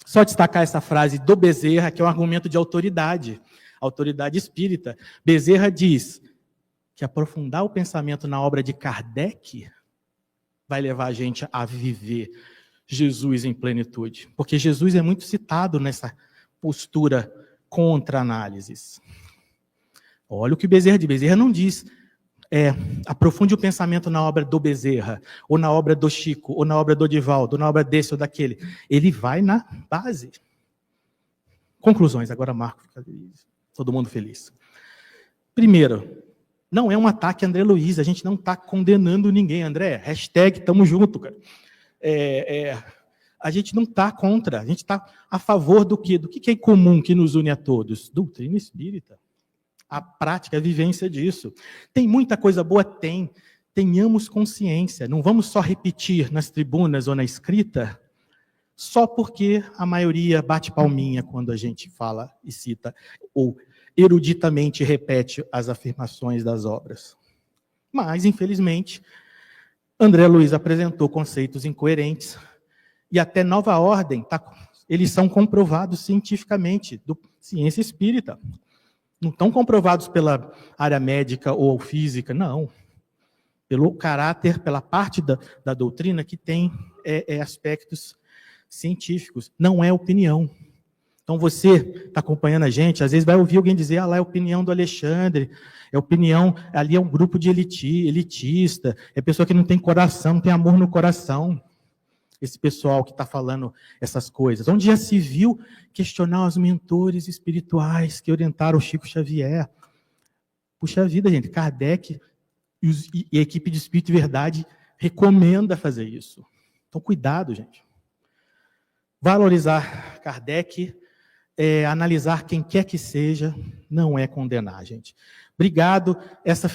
só destacar essa frase do Bezerra, que é um argumento de autoridade espírita. Bezerra diz que aprofundar o pensamento na obra de Kardec vai levar a gente a viver Jesus em plenitude. Porque Jesus é muito citado nessa postura contra análises. Olha o que Bezerra diz. Bezerra não diz aprofunde o pensamento na obra do Bezerra, ou na obra do Chico, ou na obra do Divaldo, ou na obra desse ou daquele. Ele vai na base. Conclusões. Agora Marco fica feliz. Todo mundo feliz. Primeiro, não é um ataque a André Luiz, a gente não está condenando ninguém, André, #tamo junto, cara. A gente não está contra, a gente está a favor do quê? Do que é comum que nos une a todos? Doutrina espírita. A prática, a vivência disso. Tem muita coisa boa? Tem. Tenhamos consciência, não vamos só repetir nas tribunas ou na escrita, só porque a maioria bate palminha quando a gente fala e cita, ou eruditamente repete as afirmações das obras. Mas, infelizmente, André Luiz apresentou conceitos incoerentes e até Nova Ordem, eles são comprovados cientificamente, ciência espírita. Não estão comprovados pela área médica ou física, não. Pelo caráter, pela parte da doutrina que tem aspectos científicos. Não é opinião. Então, você está acompanhando a gente, às vezes vai ouvir alguém dizer, lá é a opinião do Alexandre, ali é um grupo de elitista, é pessoa que não tem coração, não tem amor no coração. Esse pessoal que está falando essas coisas. Onde já se viu questionar os mentores espirituais que orientaram o Chico Xavier? Puxa vida, gente, Kardec e a equipe de Espírito e Verdade recomenda fazer isso. Então, cuidado, gente. Valorizar Kardec, analisar quem quer que seja, não é condenar, gente. Obrigado. Essa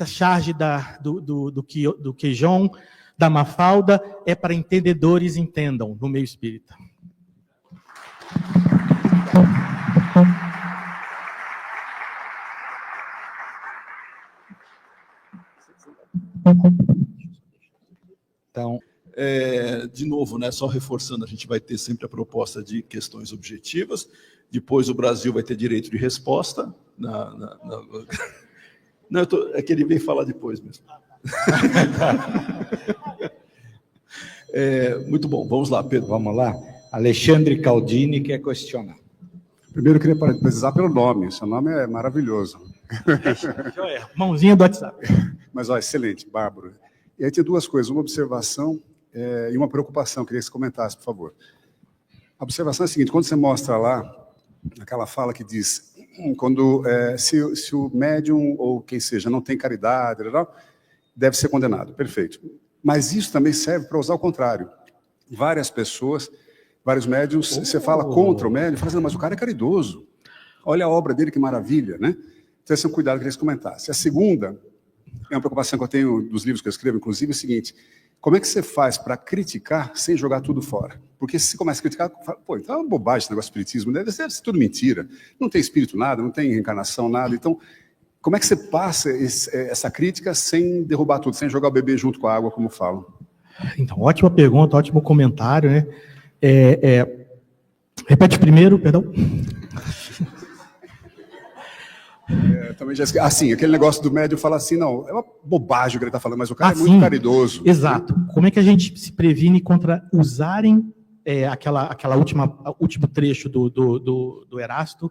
charge do Queijon, da Mafalda, é para entendedores entendam, no meio espírita. Então, de novo, né, só reforçando, a gente vai ter sempre a proposta de questões objetivas, depois o Brasil vai ter direito de resposta. Não, é que ele veio falar depois mesmo. Muito bom, vamos lá, Pedro. Vamos lá. Alexandre Caldini quer questionar. Primeiro, eu queria parabenizar pelo nome. Seu nome é maravilhoso. Mãozinha do WhatsApp. Mas, ó, excelente, Bárbara. E aí tinha duas coisas, uma observação e uma preocupação. Queria que você comentasse, por favor. A observação é a seguinte, quando você mostra lá, aquela fala que diz, quando se o médium ou quem seja não tem caridade, deve ser condenado. Perfeito. Mas isso também serve para usar o contrário. Várias pessoas, vários médiums, você fala contra o médium, fala assim, mas o cara é caridoso. Olha a obra dele, que maravilha, né? Então, esse é um cuidado que eu queria que você comentasse. A segunda, é uma preocupação que eu tenho dos livros que eu escrevo, inclusive, é o seguinte, como é que você faz para criticar sem jogar tudo fora? Porque se você começa a criticar, pô, então é uma bobagem esse negócio de espiritismo, deve ser tudo mentira. Não tem espírito nada, não tem reencarnação nada. Então, como é que você passa essa crítica sem derrubar tudo, sem jogar o bebê junto com a água, como falam? Então, ótima pergunta, ótimo comentário, né? Repete primeiro, perdão. Também já esqueci. Assim, aquele negócio do médium fala assim, não, é uma bobagem o que ele está falando, mas o cara é muito caridoso. Exato. Como é que a gente se previne contra usarem último trecho do Erasto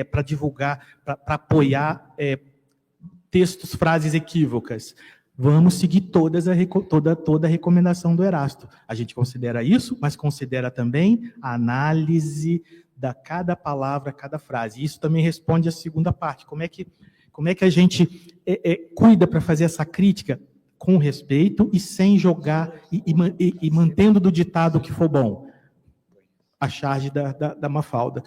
para divulgar, para apoiar textos, frases equívocas? Vamos seguir toda a recomendação do Erasto. A gente considera isso, mas considera também a análise da cada palavra, cada frase. Isso também responde à segunda parte. Como é que a gente cuida para fazer essa crítica com respeito e sem jogar e mantendo do ditado que for bom? A charge da Mafalda.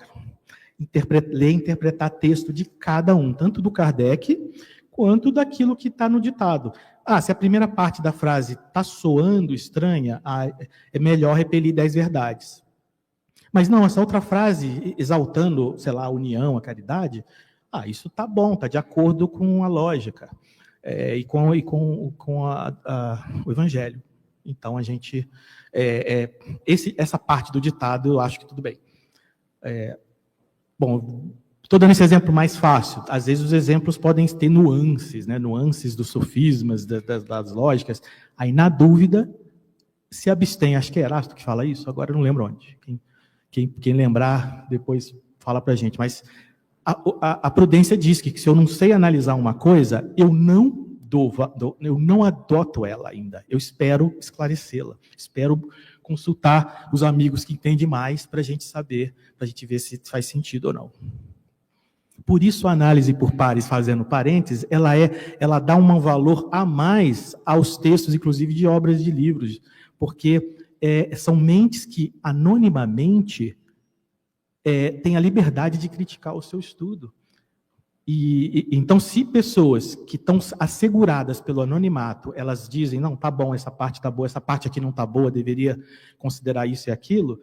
Ler e interpretar texto de cada um, tanto do Kardec quanto daquilo que está no ditado. Se a primeira parte da frase está soando estranha, é melhor repelir 10 verdades. Mas não, essa outra frase, exaltando, sei lá, a união, a caridade, isso está bom, está de acordo com a lógica e com o Evangelho. Então, a gente... essa parte do ditado, eu acho que tudo bem. Bom, estou dando esse exemplo mais fácil. Às vezes os exemplos podem ter nuances, né? Nuances dos sofismas, das lógicas. Aí, na dúvida, se abstém. Acho que é Erasto que fala isso, agora eu não lembro onde. Quem lembrar, depois fala para a gente. Mas a prudência diz que se eu não sei analisar uma coisa, eu não adoto ela ainda. Eu espero esclarecê-la. Espero consultar os amigos que entendem mais para a gente saber, para a gente ver se faz sentido ou não. Por isso, a análise por pares, fazendo parênteses, ela dá um valor a mais aos textos, inclusive de obras de livros, porque são mentes que, anonimamente, têm a liberdade de criticar o seu estudo. Então, se pessoas que estão asseguradas pelo anonimato, elas dizem, não, tá bom, essa parte tá boa, essa parte aqui não tá boa, deveria considerar isso e aquilo,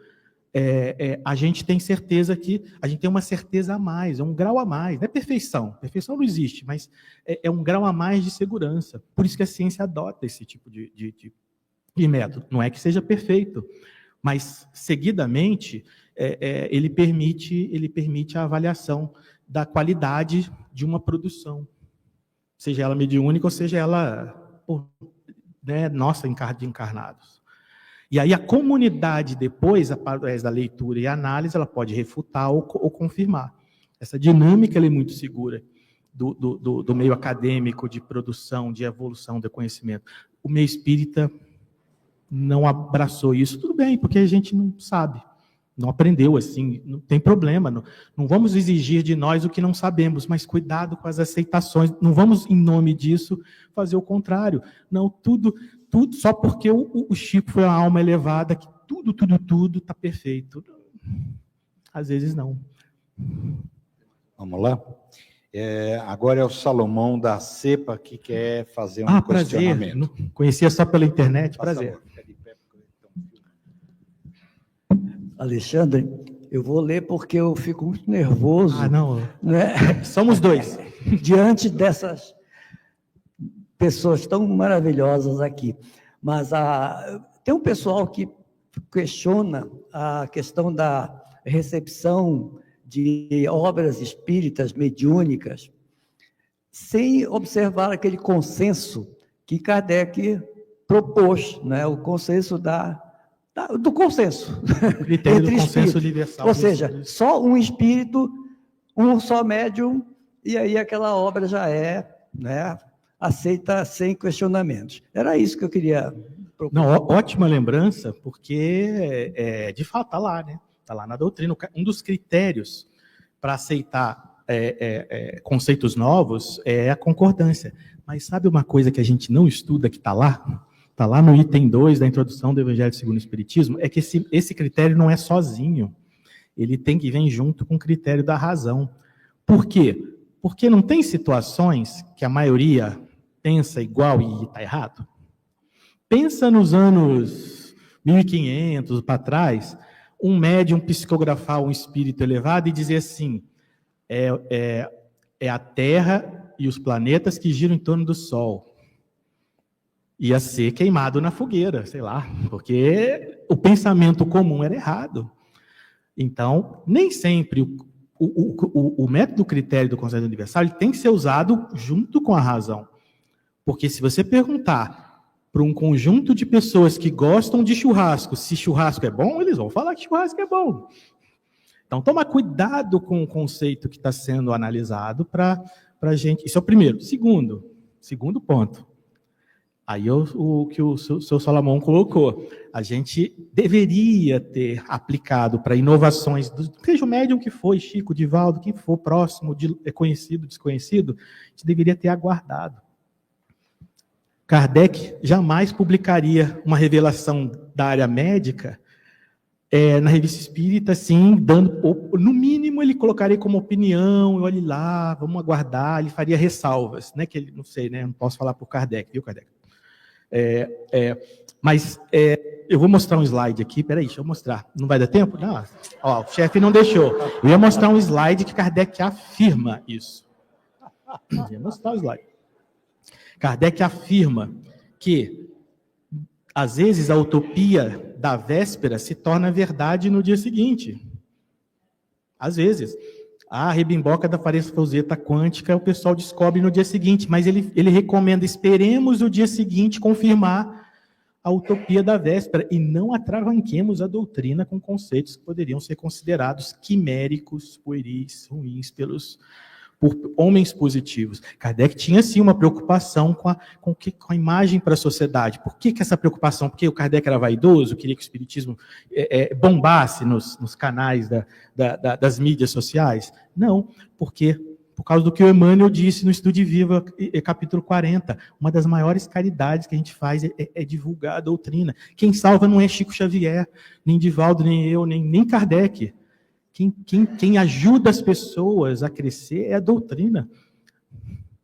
a gente tem certeza que, a gente tem uma certeza a mais, é um grau a mais, não é perfeição não existe, mas é um grau a mais de segurança. Por isso que a ciência adota esse tipo de método. Não é que seja perfeito, mas, seguidamente, ele permite a avaliação da qualidade de uma produção, seja ela mediúnica ou seja ela nossa, de encarnados. E aí a comunidade, depois, através da leitura e análise, ela pode refutar ou confirmar. Essa dinâmica ela é muito segura do meio acadêmico, de produção, de evolução do conhecimento. O meio espírita não abraçou isso, tudo bem, porque a gente não sabe. Não aprendeu assim, não tem problema. Não vamos exigir de nós o que não sabemos, mas cuidado com as aceitações. Não vamos, em nome disso, fazer o contrário. Não, tudo só porque o Chico foi uma alma elevada, que tudo está perfeito. Às vezes não. Vamos lá? Agora é o Salomão da Cepa que quer fazer um questionamento. Prazer. Conhecia só pela internet, prazer. Alexandre, eu vou ler porque eu fico muito nervoso. Não. Né? Somos dois. Diante dessas pessoas tão maravilhosas aqui. Mas tem um pessoal que questiona a questão da recepção de obras espíritas mediúnicas sem observar aquele consenso que Kardec propôs, né? O consenso da do consenso. O critério do entre consenso espíritos. universal. Ou seja, só um espírito, um só médium, e aí aquela obra já é, né, aceita sem questionamentos. Era isso que eu queria propor. Não, ótima lembrança, porque de fato está lá, né? Está lá na doutrina. Um dos critérios para aceitar conceitos novos é a concordância. Mas sabe uma coisa que a gente não estuda que está lá? Está lá no item 2 da introdução do Evangelho segundo o Espiritismo, é que esse critério não é sozinho. Ele tem que vir junto com o critério da razão. Por quê? Porque não tem situações que a maioria pensa igual e está errado? Pensa nos anos 1500 para trás, um médium psicografar um espírito elevado e dizer assim, é a Terra e os planetas que giram em torno do Sol. Ia ser queimado na fogueira, sei lá, porque o pensamento comum era errado. Então, nem sempre o método critério do consenso universal ele tem que ser usado junto com a razão. Porque se você perguntar para um conjunto de pessoas que gostam de churrasco, se churrasco é bom, eles vão falar que churrasco é bom. Então, toma cuidado com o conceito que está sendo analisado para a gente. Isso é o primeiro. Segundo ponto. Aí o que o seu Salomão colocou. A gente deveria ter aplicado para inovações, seja o médium que foi, Chico, Divaldo, quem for próximo, conhecido, desconhecido, a gente deveria ter aguardado. Kardec jamais publicaria uma revelação da área médica na revista espírita, assim, no mínimo ele colocaria como opinião, olhe lá, vamos aguardar, ele faria ressalvas, né, que ele, não sei, né, não posso falar por Kardec, viu, Kardec? Mas eu vou mostrar um slide aqui, peraí, deixa eu mostrar, não vai dar tempo? Não, ó, o chefe não deixou, eu ia mostrar um slide que Kardec afirma isso, eu ia mostrar o slide. Kardec afirma que, às vezes, a utopia da véspera se torna verdade no dia seguinte. Às vezes. A rebimboca da parafuseta quântica o pessoal descobre no dia seguinte, mas ele recomenda, esperemos o dia seguinte confirmar a utopia da véspera e não atravanquemos a doutrina com conceitos que poderiam ser considerados quiméricos, pueris, ruins por homens positivos. Kardec tinha, sim, uma preocupação com a imagem para a sociedade. Por que essa preocupação? Porque o Kardec era vaidoso, queria que o espiritismo bombasse nos canais das mídias sociais? Não, porque por causa do que o Emmanuel disse no Estude Viva, capítulo 40, uma das maiores caridades que a gente faz é divulgar a doutrina. Quem salva não é Chico Xavier, nem Divaldo, nem eu, nem Kardec. Quem ajuda as pessoas a crescer é a doutrina.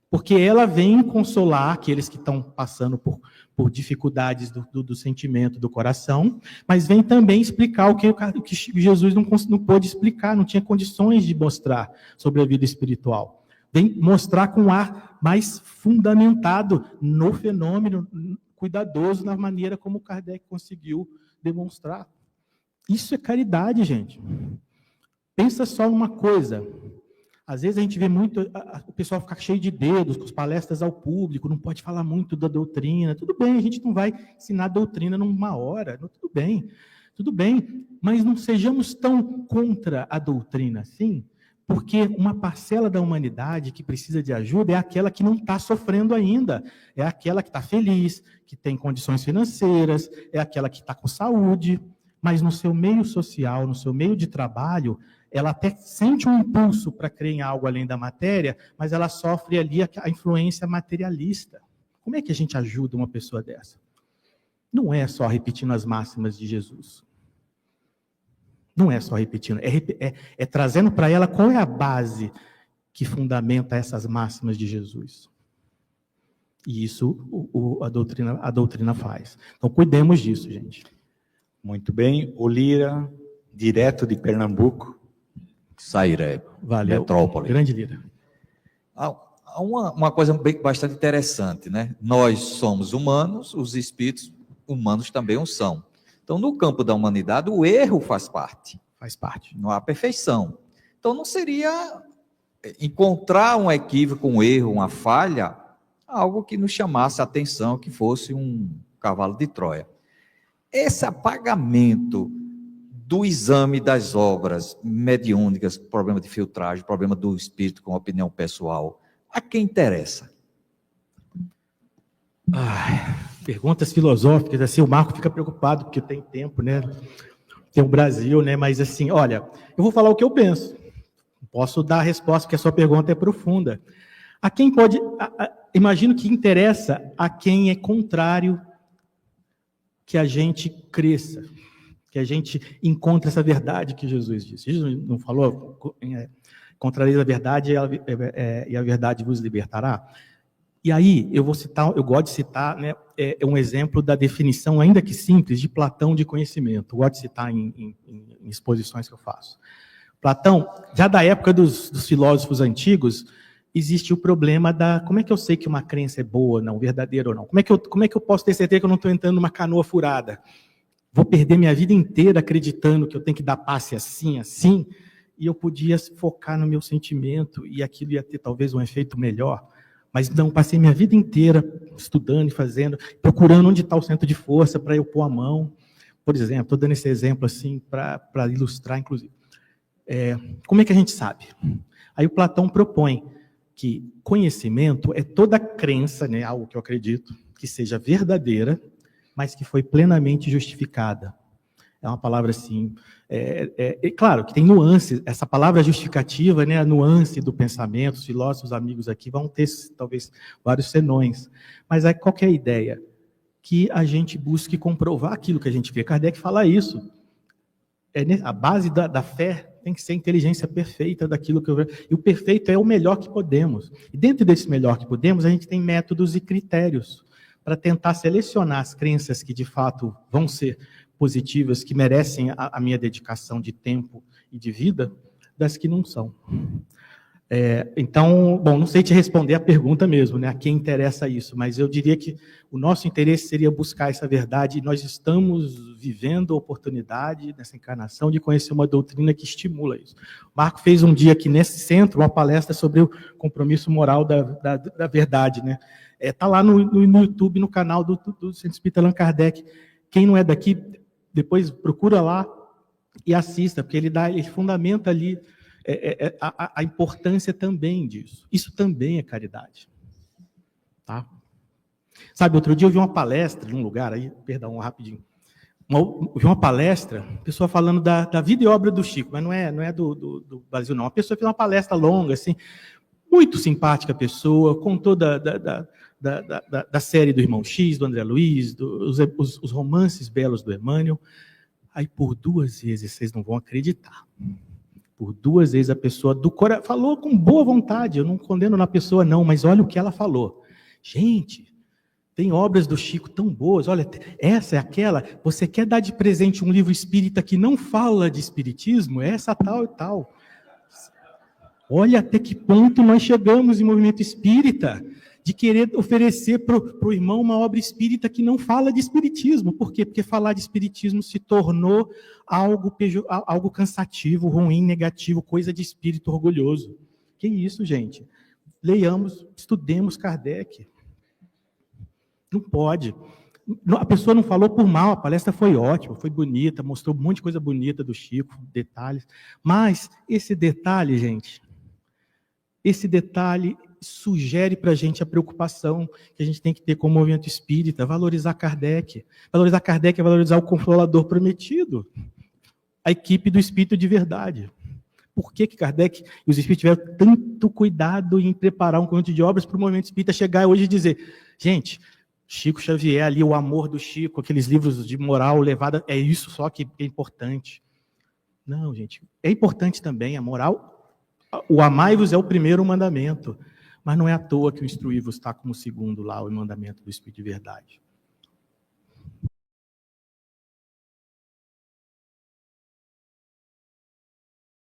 Porque ela vem consolar aqueles que estão passando por dificuldades do sentimento, do coração, mas vem também explicar o que Jesus não pôde explicar, não tinha condições de mostrar sobre a vida espiritual. Vem mostrar com um ar mais fundamentado no fenômeno, cuidadoso na maneira como Kardec conseguiu demonstrar. Isso é caridade, gente. Pensa só uma coisa, às vezes a gente vê muito, o pessoal ficar cheio de dedos com as palestras ao público, não pode falar muito da doutrina, tudo bem, a gente não vai ensinar a doutrina numa hora, tudo bem, mas não sejamos tão contra a doutrina assim, porque uma parcela da humanidade que precisa de ajuda é aquela que não está sofrendo ainda, é aquela que está feliz, que tem condições financeiras, é aquela que está com saúde, mas no seu meio social, no seu meio de trabalho, ela até sente um impulso para crer em algo além da matéria, mas ela sofre ali a influência materialista. Como é que a gente ajuda uma pessoa dessa? Não é só repetindo as máximas de Jesus. Não é só repetindo, é trazendo para ela qual é a base que fundamenta essas máximas de Jesus. E isso a doutrina faz. Então, cuidemos disso, gente. Muito bem. O Lira, direto de Pernambuco. Sairé, Valeu. Metrópole. Grande Lira. Uma coisa bastante interessante, né? Nós somos humanos, os espíritos humanos também o são. Então, no campo da humanidade, o erro faz parte. Faz parte. Não há perfeição. Então, não seria encontrar um equívoco, um erro, uma falha, algo que nos chamasse a atenção, que fosse um cavalo de Troia. esse apagamento do exame das obras mediúnicas, problema de filtragem, problema do espírito com opinião pessoal, a quem interessa? Perguntas filosóficas, assim, o Marco fica preocupado, porque tem tempo, né? Tem o Brasil, né? Mas assim, olha, eu vou falar o que eu penso. Posso dar a resposta, porque a sua pergunta é profunda. A quem pode... imagino que interessa a quem é contrário que a gente cresça, que a gente encontre essa verdade que Jesus disse. Jesus não falou, contraria a verdade e a verdade vos libertará? E aí, eu gosto de citar, né, um exemplo da definição, ainda que simples, de Platão de conhecimento. Eu gosto de citar em exposições que eu faço. Platão, já da época dos filósofos antigos, existe o problema da... Como é que eu sei que uma crença é boa, não, verdadeira ou não? Como é que eu posso ter certeza que eu não estou entrando numa canoa furada? Vou perder minha vida inteira acreditando que eu tenho que dar passe assim, assim, e eu podia focar no meu sentimento e aquilo ia ter talvez um efeito melhor. Mas não, passei minha vida inteira estudando e fazendo, procurando onde está o centro de força para eu pôr a mão. Por exemplo, estou dando esse exemplo assim para ilustrar, inclusive. Como é que a gente sabe? Aí o Platão propõe que conhecimento é toda crença, né, algo que eu acredito, que seja verdadeira, mas que foi plenamente justificada. É uma palavra assim, claro que tem nuances, essa palavra justificativa, né, a nuance do pensamento, os filósofos amigos aqui vão ter talvez vários senões, mas aí qual que é a ideia? Que a gente busque comprovar aquilo que a gente vê. Kardec fala isso, a base da fé tem que ser a inteligência perfeita daquilo que eu vejo, e o perfeito é o melhor que podemos, e dentro desse melhor que podemos, a gente tem métodos e critérios para tentar selecionar as crenças que de fato vão ser positivas, que merecem a minha dedicação de tempo e de vida, das que não são. Então, bom, não sei te responder a pergunta mesmo, né? A quem interessa isso, mas eu diria que o nosso interesse seria buscar essa verdade, e nós estamos vivendo a oportunidade, nessa encarnação, de conhecer uma doutrina que estimula isso. O Marco fez um dia aqui nesse centro, uma palestra sobre o compromisso moral da verdade, né? Está lá no YouTube, no canal do Centro Espírita Allan Kardec. Quem não é daqui, depois procura lá e assista, porque ele fundamenta ali a importância também disso. Isso também é caridade. Tá? Sabe, outro dia eu vi uma palestra num lugar, aí, perdão, rapidinho. Eu vi uma palestra, pessoa falando da vida e obra do Chico, mas não é do Brasil, não. A pessoa fez uma palestra longa, assim, muito simpática a pessoa, contou da série do Irmão X, do André Luiz, os romances belos do Emmanuel. Aí, por 2 vezes, vocês não vão acreditar, por 2 vezes a pessoa falou com boa vontade, eu não condeno na pessoa não, mas olha o que ela falou. Gente, tem obras do Chico tão boas, olha, essa é aquela, você quer dar de presente um livro espírita que não fala de espiritismo? Essa tal e tal. Olha até que ponto nós chegamos em movimento espírita, de querer oferecer para o irmão uma obra espírita que não fala de espiritismo. Por quê? Porque falar de espiritismo se tornou algo cansativo, ruim, negativo, coisa de espírito orgulhoso. Que isso, gente? Leiamos, estudemos Kardec. Não pode. A pessoa não falou por mal, a palestra foi ótima, foi bonita, mostrou um monte de coisa bonita do Chico, detalhes. Mas esse detalhe, gente, sugere para a gente a preocupação que a gente tem que ter com o movimento espírita, valorizar Kardec. Valorizar Kardec é valorizar o Consolador prometido, a equipe do Espírito de Verdade. Por que Kardec e os Espíritos tiveram tanto cuidado em preparar um conjunto de obras para o movimento espírita chegar hoje e dizer, gente, Chico Xavier ali, o amor do Chico, aqueles livros de moral levada, é isso só que é importante. Não, gente, é importante também a moral. O amai-vos é o primeiro mandamento, mas não é à toa que o instruí-vos está como segundo lá, o mandamento do Espírito de Verdade.